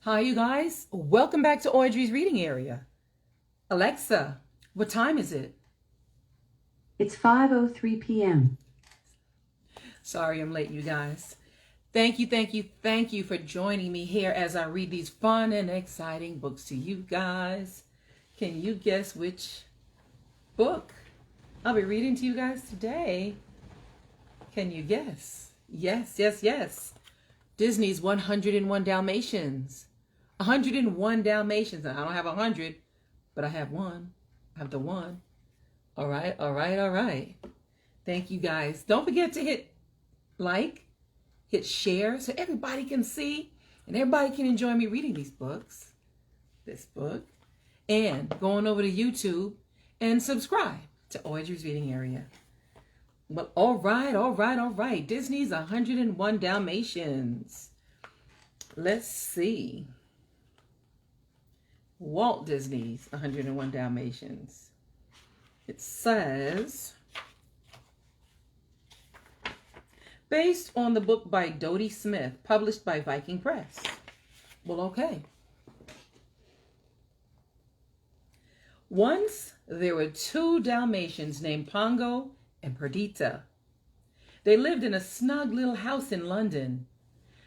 Hi, you guys. Welcome back to Audrey's reading area. Alexa, what time is it? It's 5:03 p.m. Sorry I'm late, you guys. Thank you for joining me here as I read these fun and exciting books to you guys. Can you guess which book I'll be reading to you guys today? Can you guess? Yes. Disney's 101 Dalmatians. 101 Dalmatians. I don't have 100, but I have one. I have the one. All right. Thank you guys. Don't forget to hit like, hit share so everybody can see and everybody can enjoy me reading these books. This book. And go on over to YouTube and subscribe to Audrey's reading area. Well, all right. Disney's 101 Dalmatians. Let's see. Walt Disney's 101 Dalmatians. It says, based on the book by Dodie Smith, published by Viking Press. Well, okay. Once there were two Dalmatians named Pongo and Perdita. They lived in a snug little house in London.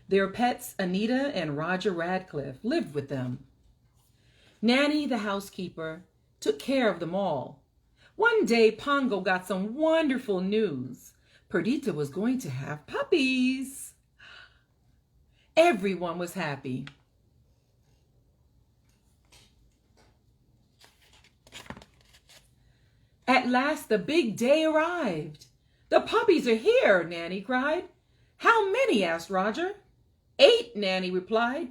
Their pets, Anita and Roger Radcliffe, lived with them. Nanny, the housekeeper, took care of them all. One day, Pongo got some wonderful news. Perdita was going to have puppies. Everyone was happy. At last, the big day arrived. The puppies are here, Nanny cried. How many? Asked Roger. 8, Nanny replied.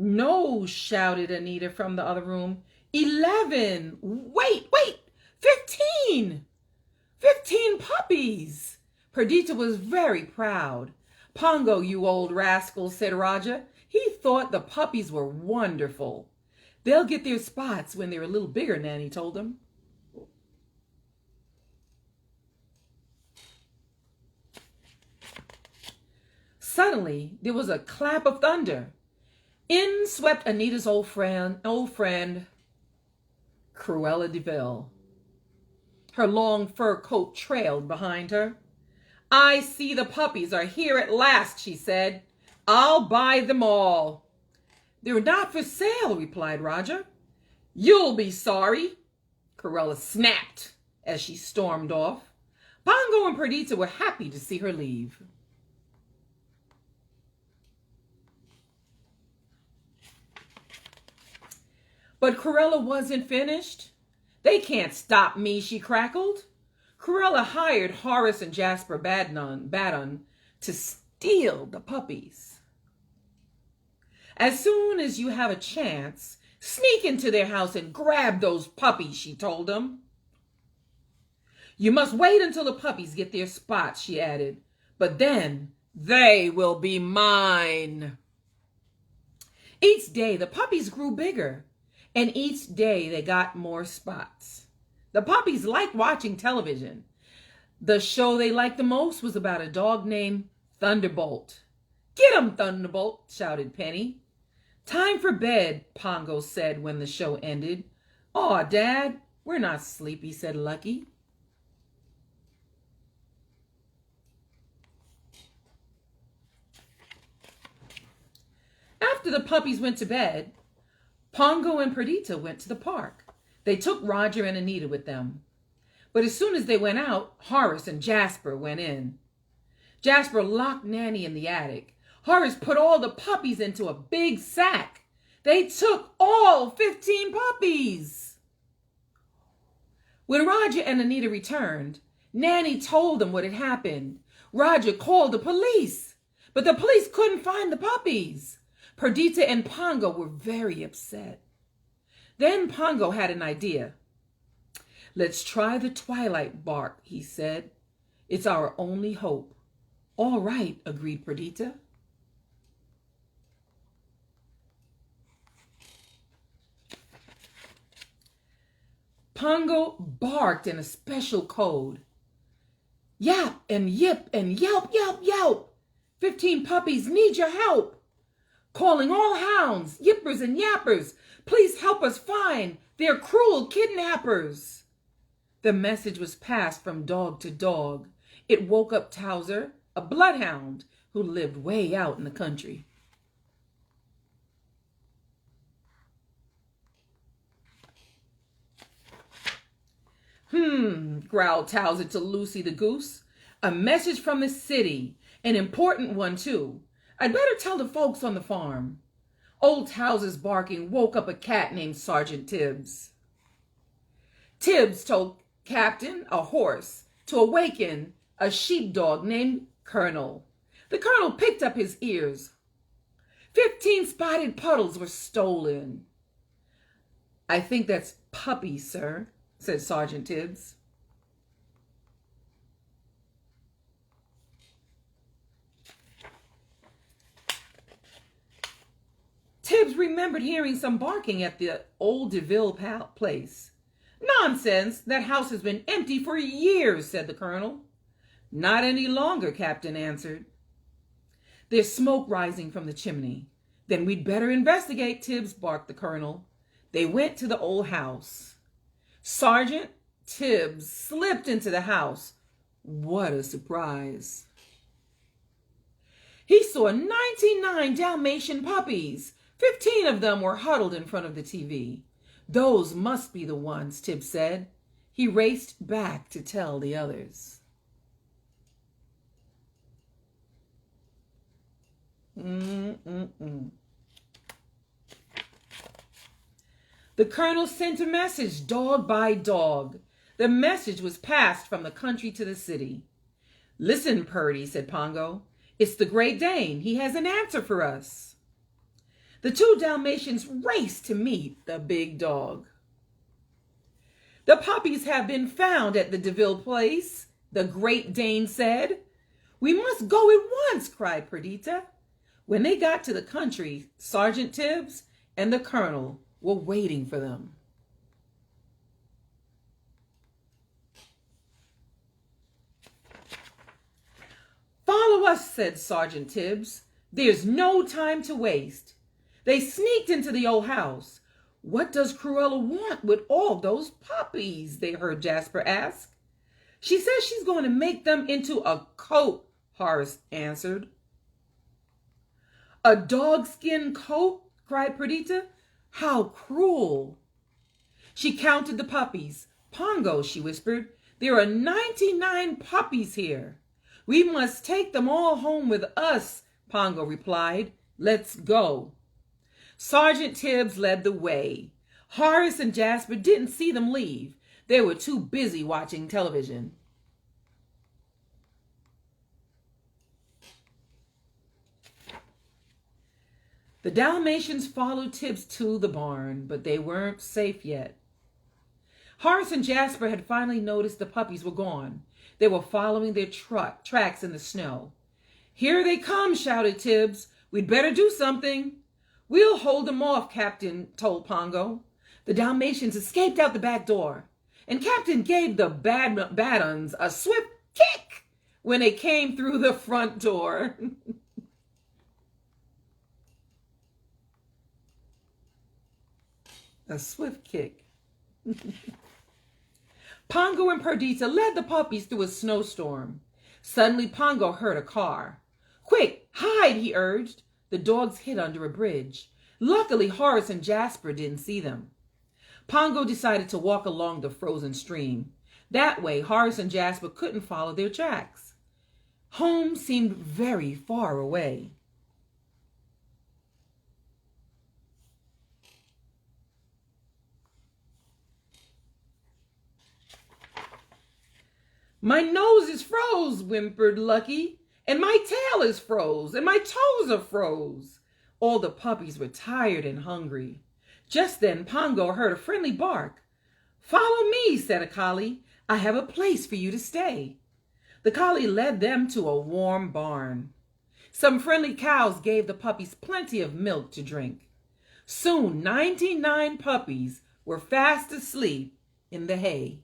No, shouted Anita from the other room. 11. Wait. 15. 15 puppies. Perdita was very proud. Pongo, you old rascal, said Roger. He thought the puppies were wonderful. They'll get their spots when they're a little bigger, Nanny told him. Suddenly, there was a clap of thunder. In swept Anita's old friend, Cruella de Vil. Her long fur coat trailed behind her. I see the puppies are here at last, she said. I'll buy them all. They're not for sale, replied Roger. You'll be sorry, Cruella snapped as she stormed off. Pongo and Perdita were happy to see her leave. But Cruella wasn't finished. They can't stop me, she crackled. Cruella hired Horace and Jasper Badon to steal the puppies. As soon as you have a chance, sneak into their house and grab those puppies, she told them. You must wait until the puppies get their spots, she added. But then they will be mine. Each day the puppies grew bigger. And each day they got more spots. The puppies liked watching television. The show they liked the most was about a dog named Thunderbolt. Get him, Thunderbolt, shouted Penny. Time for bed, Pongo said when the show ended. Aw, Dad, we're not sleepy, said Lucky. After the puppies went to bed, Pongo and Perdita went to the park. They took Roger and Anita with them. But as soon as they went out, Horace and Jasper went in. Jasper locked Nanny in the attic. Horace put all the puppies into a big sack. They took all 15 puppies. When Roger and Anita returned, Nanny told them what had happened. Roger called the police, but the police couldn't find the puppies. Perdita and Pongo were very upset. Then Pongo had an idea. Let's try the twilight bark, he said. It's our only hope. All right, agreed Perdita. Pongo barked in a special code. Yap and yip and yelp, yelp, yelp. 15 puppies need your help. calling all hounds, yippers and yappers. Please help us find their cruel kidnappers. The message was passed from dog to dog. It woke up Towser, a bloodhound who lived way out in the country. Growled Towser to Lucy the goose. A message from the city, an important one too. I'd better tell the folks on the farm. Old Towser's barking woke up a cat named Sergeant Tibbs. Tibbs told Captain, a horse, to awaken a sheepdog named Colonel. The Colonel picked up his ears. 15 spotted puddles were stolen. I think that's puppies, sir, said Sergeant Tibbs. Tibbs remembered hearing some barking at the old DeVille place. Nonsense! That house has been empty for years, said the Colonel. Not any longer, Captain answered. There's smoke rising from the chimney. Then we'd better investigate, Tibbs barked the Colonel. They went to the old house. Sergeant Tibbs slipped into the house. What a surprise. He saw 99 Dalmatian puppies. 15 of them were huddled in front of the TV. Those must be the ones, Tibbs said. He raced back to tell the others. The Colonel sent a message, dog by dog. The message was passed from the country to the city. Listen, Purdy, said Pongo. It's the Great Dane. He has an answer for us. The 2 Dalmatians raced to meet the big dog. The puppies have been found at the DeVille place, the Great Dane said. We must go at once, cried Perdita. When they got to the country, Sergeant Tibbs and the Colonel were waiting for them. Follow us, said Sergeant Tibbs. There's no time to waste. They sneaked into the old house. What does Cruella want with all those puppies? They heard Jasper ask. She says she's going to make them into a coat, Horace answered. A dogskin coat? Cried Perdita. How cruel. She counted the puppies. Pongo, she whispered, there are 99 puppies here. We must take them all home with us, Pongo replied. Let's go. Sergeant Tibbs led the way. Horace and Jasper didn't see them leave. They were too busy watching television. The Dalmatians followed Tibbs to the barn, but they weren't safe yet. Horace and Jasper had finally noticed the puppies were gone. They were following their tracks in the snow. Here they come, shouted Tibbs. We'd better do something. We'll hold them off, Captain told Pongo. The Dalmatians escaped out the back door, and Captain gave the bad uns a swift kick when they came through the front door. A swift kick. Pongo and Perdita led the puppies through a snowstorm. Suddenly, Pongo heard a car. Quick, hide, he urged. The dogs hid under a bridge. Luckily, Horace and Jasper didn't see them. Pongo decided to walk along the frozen stream. That way, Horace and Jasper couldn't follow their tracks. Home seemed very far away. My nose is froze, whimpered Lucky, and my tail is froze, and my toes are froze. All the puppies were tired and hungry. Just then, Pongo heard a friendly bark. Follow me, said a collie. I have a place for you to stay. The collie led them to a warm barn. Some friendly cows gave the puppies plenty of milk to drink. Soon, 99 puppies were fast asleep in the hay.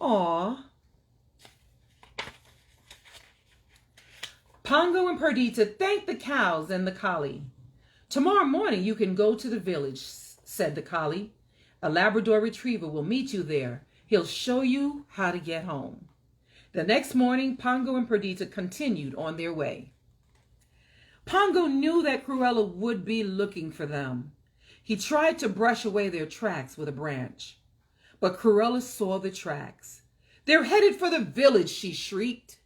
Aw. Pongo and Perdita thanked the cows and the collie. Tomorrow morning you can go to the village, said the collie. A Labrador retriever will meet you there. He'll show you how to get home. The next morning, Pongo and Perdita continued on their way. Pongo knew that Cruella would be looking for them. He tried to brush away their tracks with a branch. But Cruella saw the tracks. They're headed for the village, she shrieked.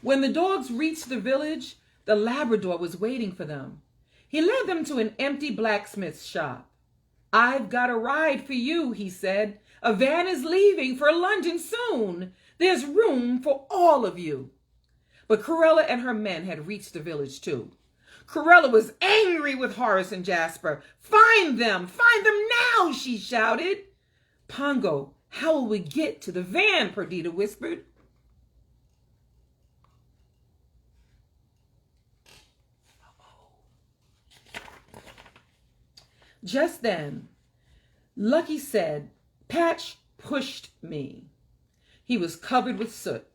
When the dogs reached the village, the Labrador was waiting for them. He led them to an empty blacksmith's shop. I've got a ride for you, he said. A van is leaving for London soon. There's room for all of you. But Cruella and her men had reached the village too. Cruella was angry with Horace and Jasper. Find them now, she shouted. Pongo, how will we get to the van? Perdita whispered. Just then, Lucky said, Patch pushed me. He was covered with soot.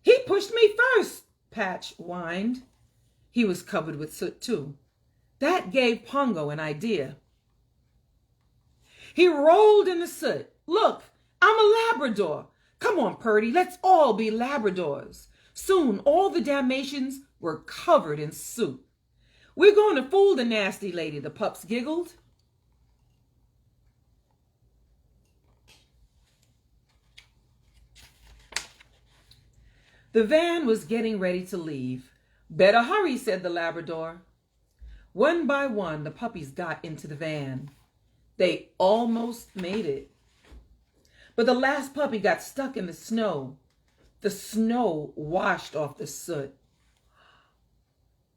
He pushed me first, Patch whined. He was covered with soot too. That gave Pongo an idea. He rolled in the soot. Look, I'm a Labrador. Come on, Purdy, let's all be Labradors. Soon all the Dalmatians were covered in soot. We're going to fool the nasty lady, the pups giggled. The van was getting ready to leave. Better hurry, said the Labrador. One by one, the puppies got into the van. They almost made it. But the last puppy got stuck in the snow. The snow washed off the soot.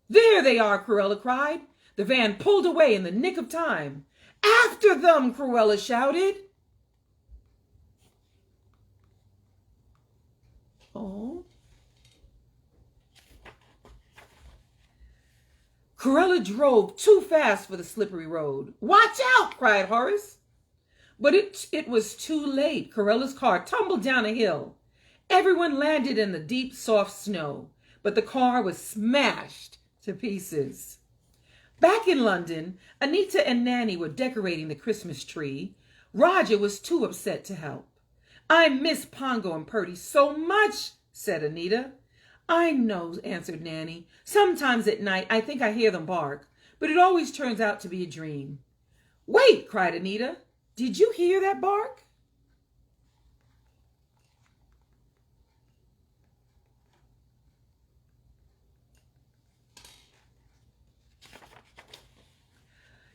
There they are, Cruella cried. The van pulled away in the nick of time. After them, Cruella shouted. Oh. Cruella drove too fast for the slippery road. Watch out, cried Horace. But it was too late. Corella's car tumbled down a hill. Everyone landed in the deep, soft snow, but the car was smashed to pieces. Back in London, Anita and Nanny were decorating the Christmas tree. Roger was too upset to help. I miss Pongo and Purdy so much, said Anita. I know, answered Nanny. Sometimes at night I think I hear them bark, but it always turns out to be a dream. Wait, cried Anita. Did you hear that bark?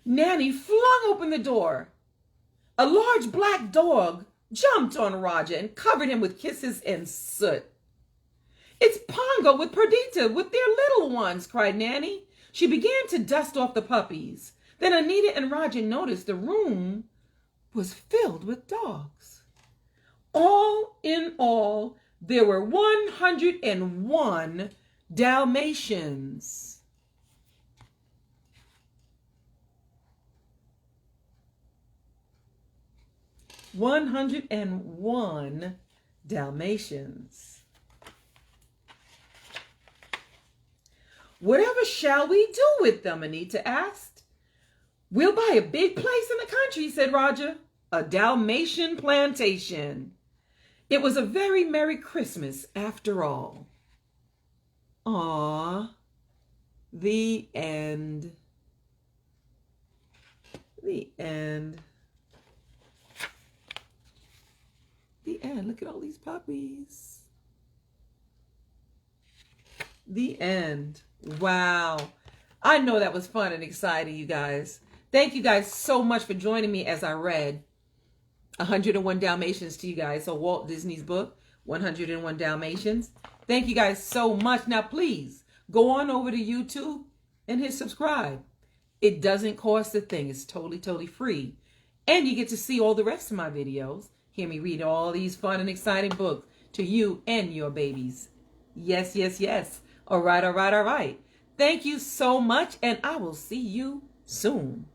Nanny flung open the door. A large black dog jumped on Roger and covered him with kisses and soot. It's Pongo with Perdita with their little ones, cried Nanny. She began to dust off the puppies. Then Anita and Roger noticed the room was filled with dogs. All in all, there were 101 Dalmatians. 101 Dalmatians. Whatever shall we do with them? Anita asked. We'll buy a big place in the country, said Roger. A Dalmatian plantation. It was a very Merry Christmas after all. Aww. The end. The end. The end. Look at all these puppies. The end. Wow. I know that was fun and exciting, you guys. Thank you guys so much for joining me as I read 101 Dalmatians to you guys. So Walt Disney's book, 101 Dalmatians. Thank you guys so much. Now, please go on over to YouTube and hit subscribe. It doesn't cost a thing. It's totally free. And you get to see all the rest of my videos. Hear me read all these fun and exciting books to you and your babies. Yes, yes, yes. All right. Thank you so much, and I will see you soon.